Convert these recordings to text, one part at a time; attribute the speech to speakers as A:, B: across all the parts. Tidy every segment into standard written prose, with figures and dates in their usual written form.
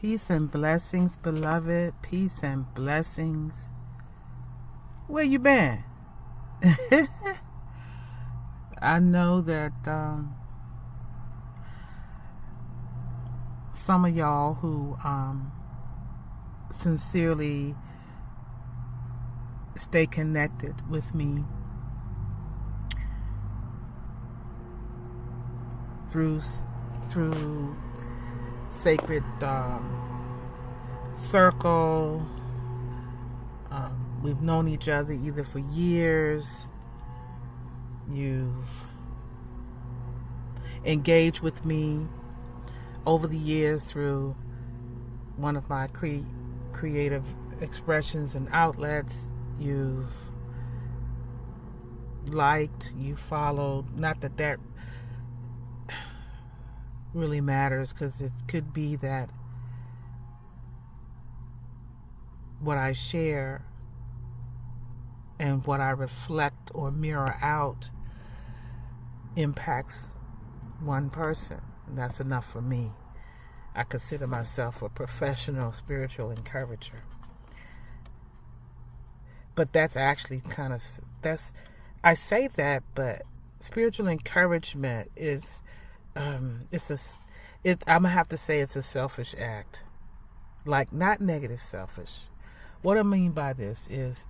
A: Peace and blessings, beloved. Peace and blessings. Where you been? I know that some of y'all who sincerely stay connected with me through sacred circle. We've known each other either for years. You've engaged with me over the years through one of my creative expressions and outlets. You've liked, you followed. Not that that really matters, because it could be that what I share and what I reflect or mirror out impacts one person. And that's enough for me. I consider myself a professional spiritual encourager. But that's actually I say that, but spiritual encouragement is, I'm gonna have to say it's a selfish act. Like, not negative selfish. What I mean by this is,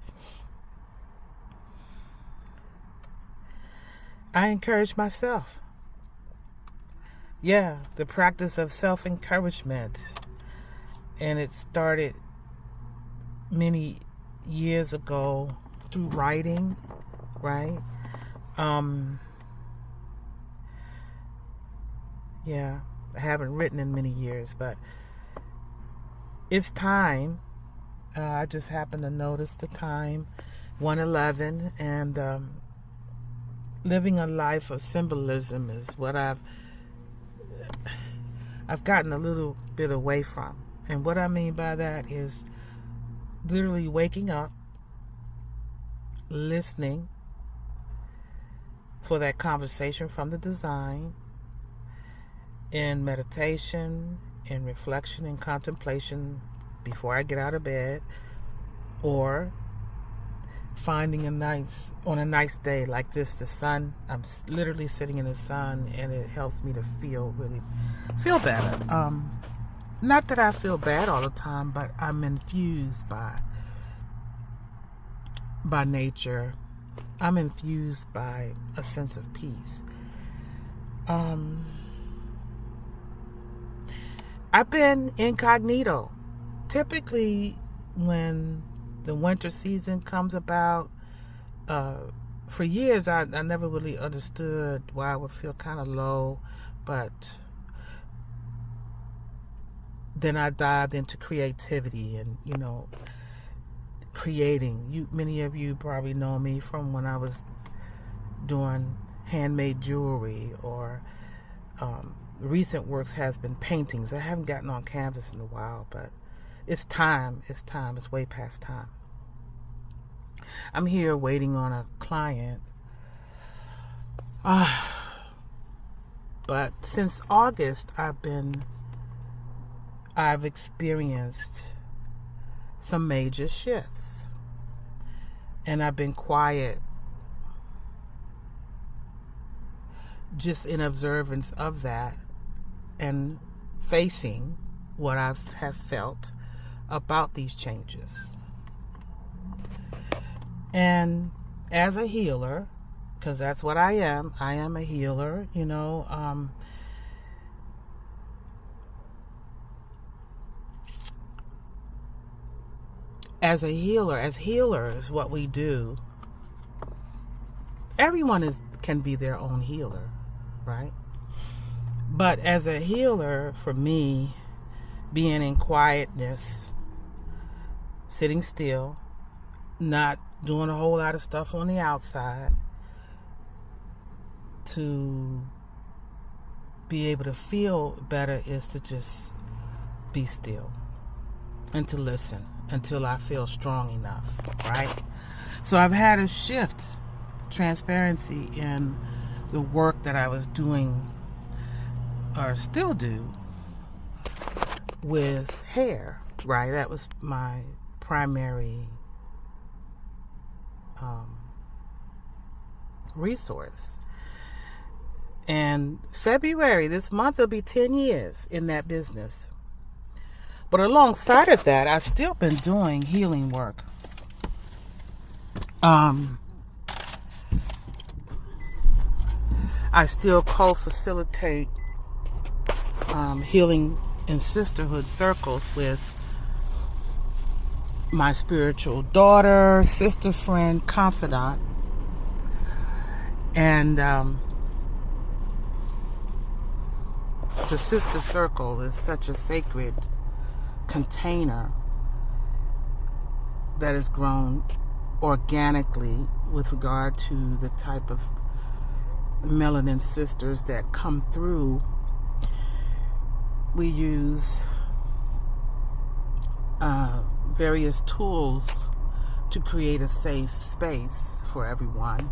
A: I encourage myself. Yeah, the practice of self-encouragement. And it started many years ago through writing, right? Yeah, I haven't written in many years, but it's time. I just happened to notice the time, 1:11, and living a life of symbolism is what I've gotten a little bit away from. And what I mean by that is literally waking up, listening for that conversation from the design, in meditation, in reflection and contemplation before I get out of bed, or finding on a nice day like this, the sun, I'm literally sitting in the sun, and it helps me to feel better. Not that I feel bad all the time, but I'm infused by nature. I'm infused by a sense of peace. I've been incognito. Typically, when the winter season comes about, for years I never really understood why I would feel kind of low, but then I dived into creativity and, creating. Many of you probably know me from when I was doing handmade jewelry, or recent works has been paintings. I haven't gotten on canvas in a while, but it's time. It's way past time. I'm here waiting on a client. But since August, I've experienced some major shifts. And I've been quiet, just in observance of that, and facing what I have felt about these changes. And as a healer, because that's what I am a healer, as healers, what we do, everyone can be their own healer, right? But as a healer, for me, being in quietness, sitting still, not doing a whole lot of stuff on the outside, to be able to feel better is to just be still and to listen until I feel strong enough, right? So I've had a shift, transparency in the work that I was doing, or still do, with hair, right? That was my primary resource. And February, this month, will be 10 years in that business. But alongside of that, I've still been doing healing work. I still co-facilitate healing and sisterhood circles with my spiritual daughter, sister, friend, confidant. And the sister circle is such a sacred container that has grown organically with regard to the type of melanin sisters that come through. We use various tools to create a safe space for everyone.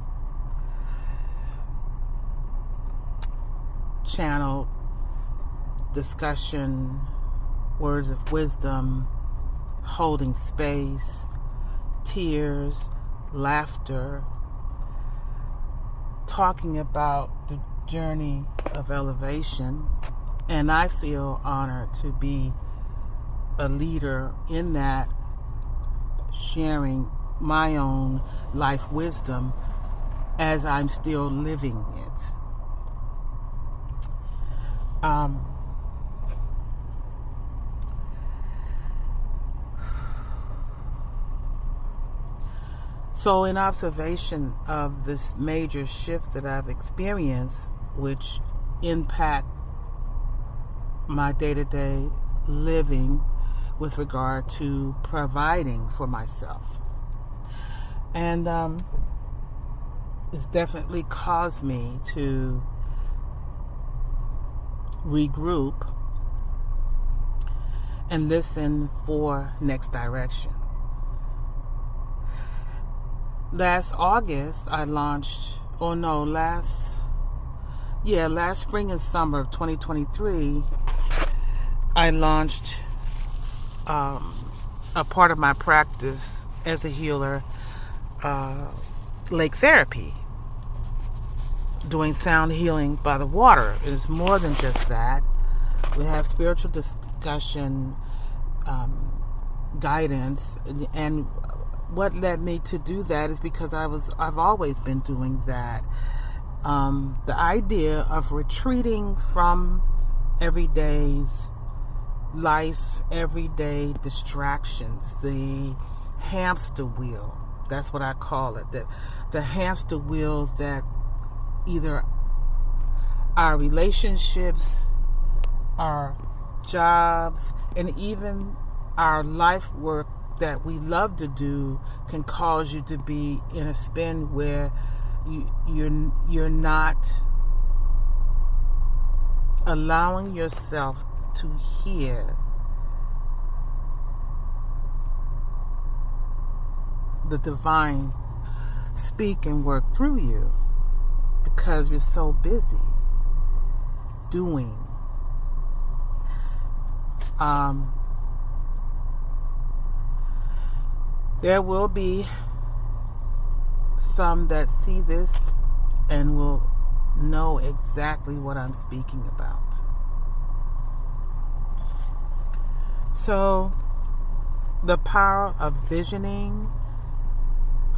A: Channel discussion, words of wisdom, holding space, tears, laughter, talking about the journey of elevation. And I feel honored to be a leader in that, sharing my own life wisdom as I'm still living it. So in observation of this major shift that I've experienced, which impact my day-to-day living with regard to providing for myself. And it's definitely caused me to regroup and listen for next direction. Last August, I launched, last spring and summer of 2023, I launched a part of my practice as a healer, lake therapy, doing sound healing by the water. It's more than just that. We have spiritual discussion, guidance, and what led me to do that is because I've always been doing that. The idea of retreating from everyday's life, everyday distractions, the hamster wheel. That's what I call it. The hamster wheel that either our relationships, our jobs, and even our life work that we love to do can cause you to be in a spin where you're not allowing yourself to hear the divine speak and work through you because we're so busy doing. There will be some that see this and will know exactly what I'm speaking about. So, the power of visioning,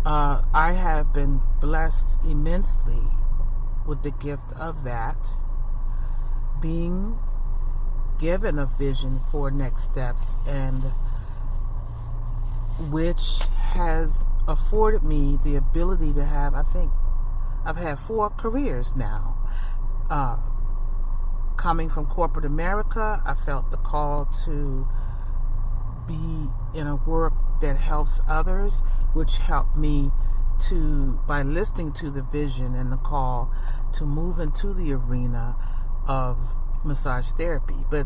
A: I have been blessed immensely with the gift of that, being given a vision for next steps, and which has afforded me the ability to have, I think, I've had 4 careers now. Coming from corporate America, I felt the call to be in a work that helps others, which helped me to, by listening to the vision and the call, to move into the arena of massage therapy. But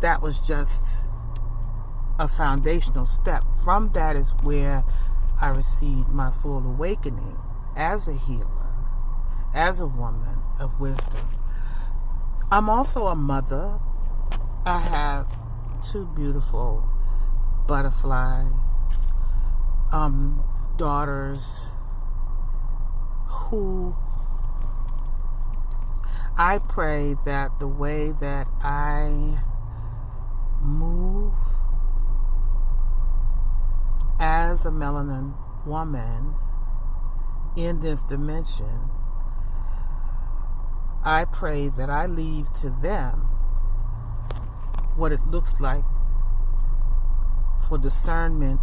A: that was just a foundational step. From that is where I received my full awakening as a healer, as a woman of wisdom. I'm also a mother. I have two beautiful butterfly daughters who I pray that the way that I move as a melanin woman in this dimension, I pray that I leave to them what it looks like for discernment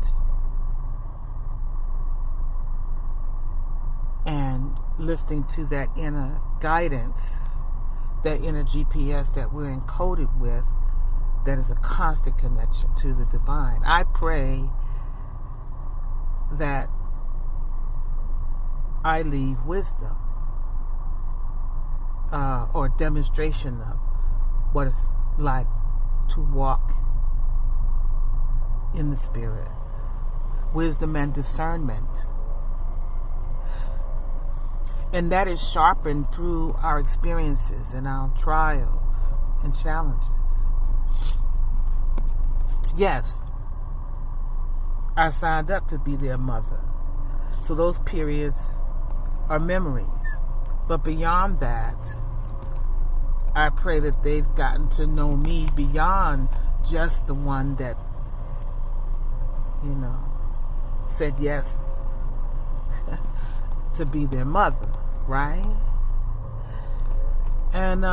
A: and listening to that inner guidance, that inner GPS that we're encoded with, that is a constant connection to the divine. I pray that I leave wisdom or demonstration of what it's like to walk in the spirit, wisdom and discernment. And that is sharpened through our experiences and our trials and challenges. Yes, I signed up to be their mother. So those periods are memories. But beyond that, I pray that they've gotten to know me beyond just the one that, said yes to be their mother, right? And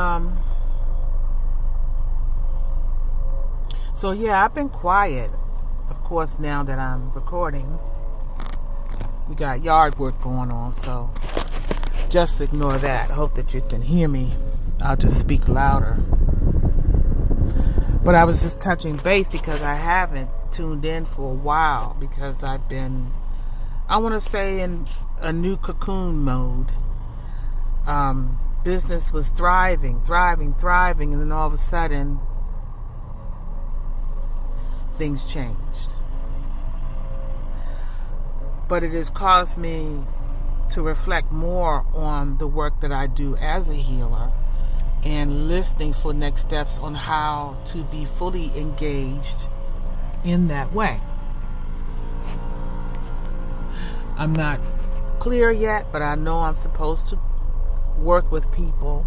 A: so yeah, I've been quiet. Of course, now that I'm recording, we got yard work going on, so just ignore that. I hope that you can hear me. I'll just speak louder. But I was just touching base because I haven't tuned in for a while, because I've been, I want to say, in a new cocoon mode. Business was thriving, and then all of a sudden things changed. But it has caused me to reflect more on the work that I do as a healer and listening for next steps on how to be fully engaged in that way. I'm not clear yet, but I know I'm supposed to work with people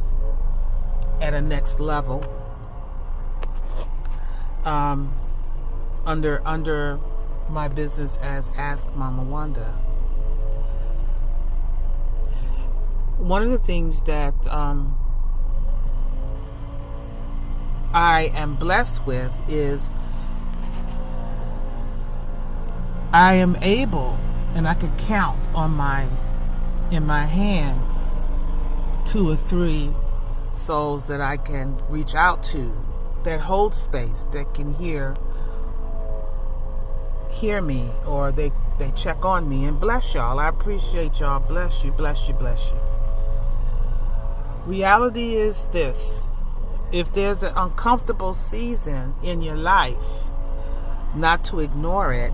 A: at a next level under my business as Ask Mama Wanda. One of the things that I am blessed with is I am able, and I could count in my hand 2 or 3 souls that I can reach out to, that hold space, that can hear me, or they check on me. And bless y'all. I appreciate y'all. Bless you, bless you, bless you. Reality is this: if there's an uncomfortable season in your life, not to ignore it,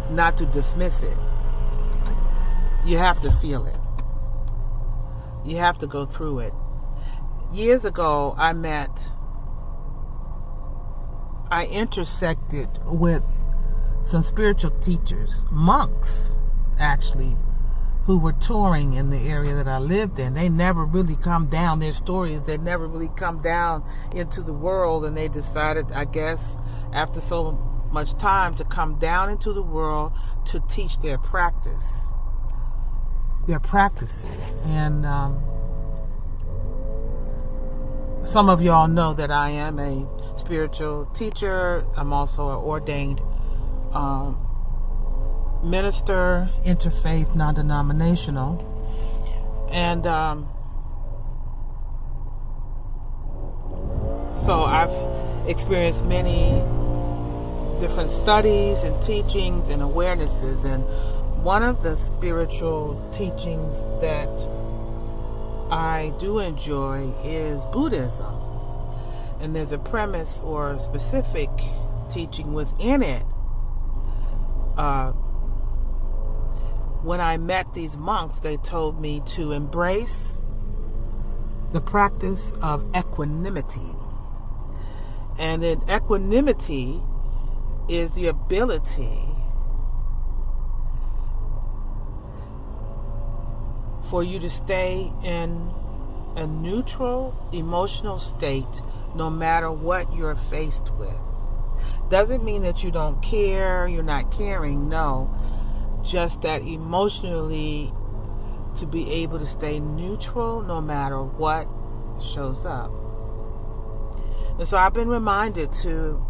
A: not to dismiss it. You have to feel it. You have to go through it. Years ago, I intersected with some spiritual teachers, monks actually, who were touring in the area that I lived in. They never really come down, their stories, they never really come down into the world, and they decided, I guess, after so much time, to come down into the world to teach their practices. And some of y'all know that I am a spiritual teacher. I'm also an ordained minister, interfaith, non-denominational. And so I've experienced many different studies and teachings and awarenesses. And one of the spiritual teachings that I do enjoy is Buddhism. And there's a premise or a specific teaching within it. When I met these monks, they told me to embrace the practice of equanimity. And then equanimity is the ability for you to stay in a neutral emotional state no matter what you're faced with. Doesn't mean that you don't care, you're not caring, no. Just that emotionally to be able to stay neutral no matter what shows up. And so I've been reminded to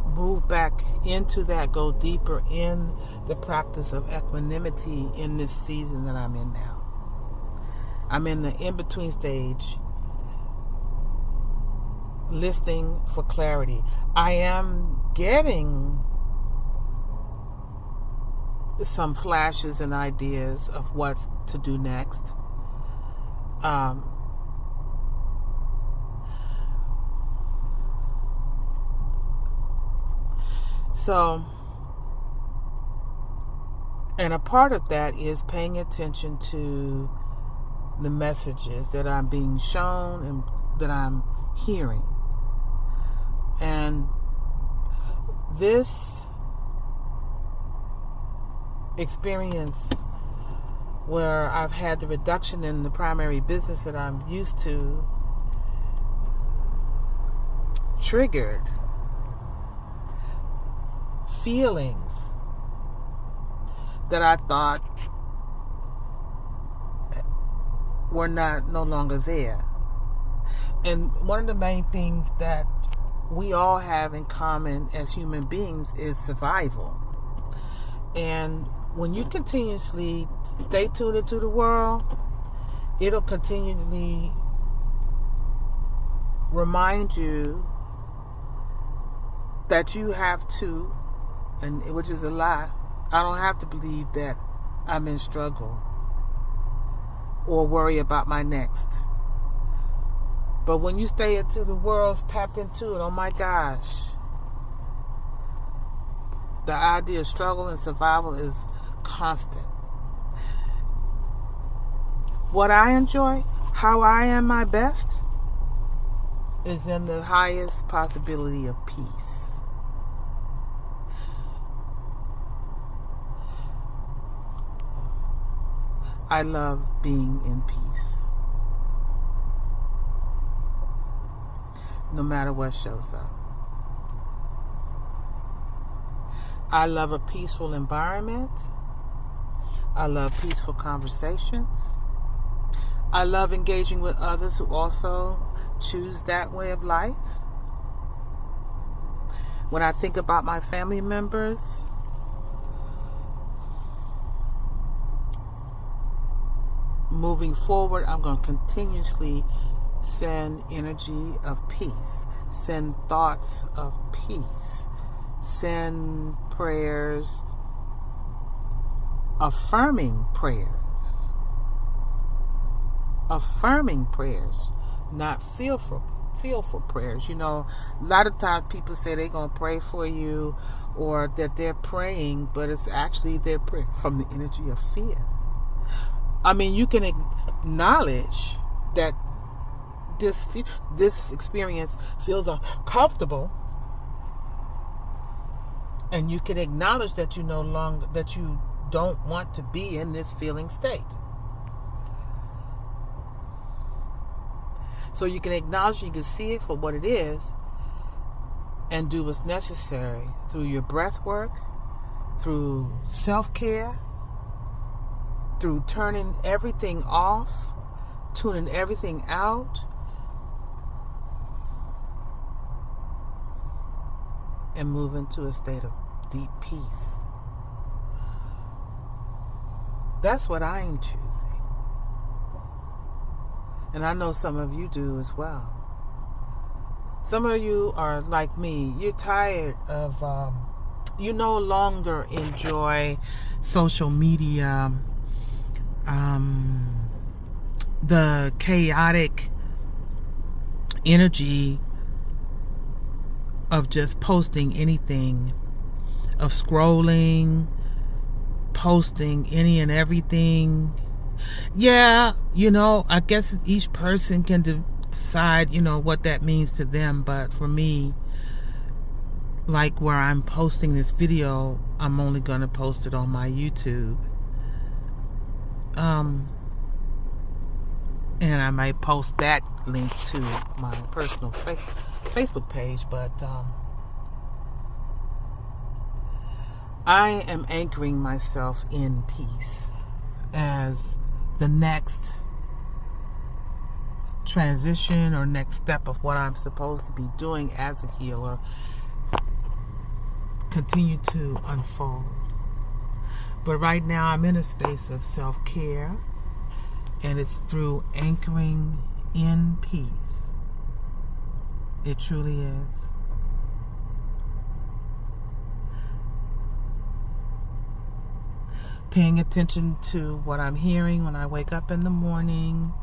A: move back into that, go deeper in the practice of equanimity in this season that I'm in now. I'm in the in-between stage, listening for clarity. I am getting some flashes and ideas of what to do next. And a part of that is paying attention to the messages that I'm being shown and that I'm hearing. And this experience where I've had the reduction in the primary business that I'm used to triggered feelings that I thought were no longer there. And one of the main things that we all have in common as human beings is survival. And when you continuously stay tuned into the world, it'll continually remind you that you have to, and which is a lie, I don't have to believe that I'm in struggle or worry about my next. But when you stay into the world's tapped into it, oh my gosh, the idea of struggle and survival is constant. What I enjoy, how I am my best, is in the highest possibility of peace. I love being in peace, no matter what shows up. I love a peaceful environment. I love peaceful conversations. I love engaging with others who also choose that way of life. When I think about my family members, moving forward, I'm going to continuously send energy of peace, send thoughts of peace, send prayers, affirming prayers, not fearful prayers. You know, a lot of times people say they're going to pray for you or that they're praying, but it's actually they're praying from the energy of fear. I mean, you can acknowledge that this experience feels uncomfortable, and you can acknowledge that you don't want to be in this feeling state. So you can acknowledge, you can see it for what it is, and do what's necessary through your breath work, through self-care, through turning everything off, tuning everything out, and move into a state of deep peace. That's what I am choosing. And I know some of you do as well. Some of you are like me. You're tired of, you no longer enjoy social media, the chaotic energy of just posting anything, of scrolling, posting any and everything. Yeah, you know, I guess each person can decide, what that means to them. But for me, like where I'm posting this video, I'm only going to post it on my YouTube. And I might post that link to my personal Facebook page. But I am anchoring myself in peace as the next transition or next step of what I'm supposed to be doing as a healer continue to unfold. But right now I'm in a space of self-care, and it's through anchoring in peace. It truly is. Paying attention to what I'm hearing when I wake up in the morning,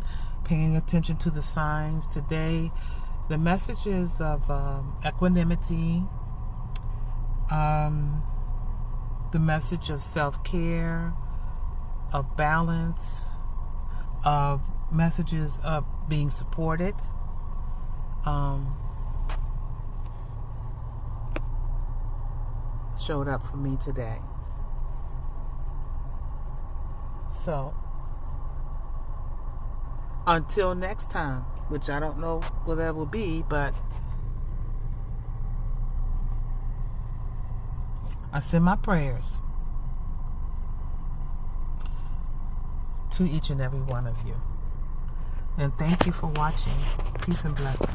A: paying attention to the signs. Today, the messages of equanimity, the message of self-care, of balance, of messages of being supported, showed up for me today. So, until next time, which I don't know what that will be, but I send my prayers to each and every one of you. And thank you for watching. Peace and blessings.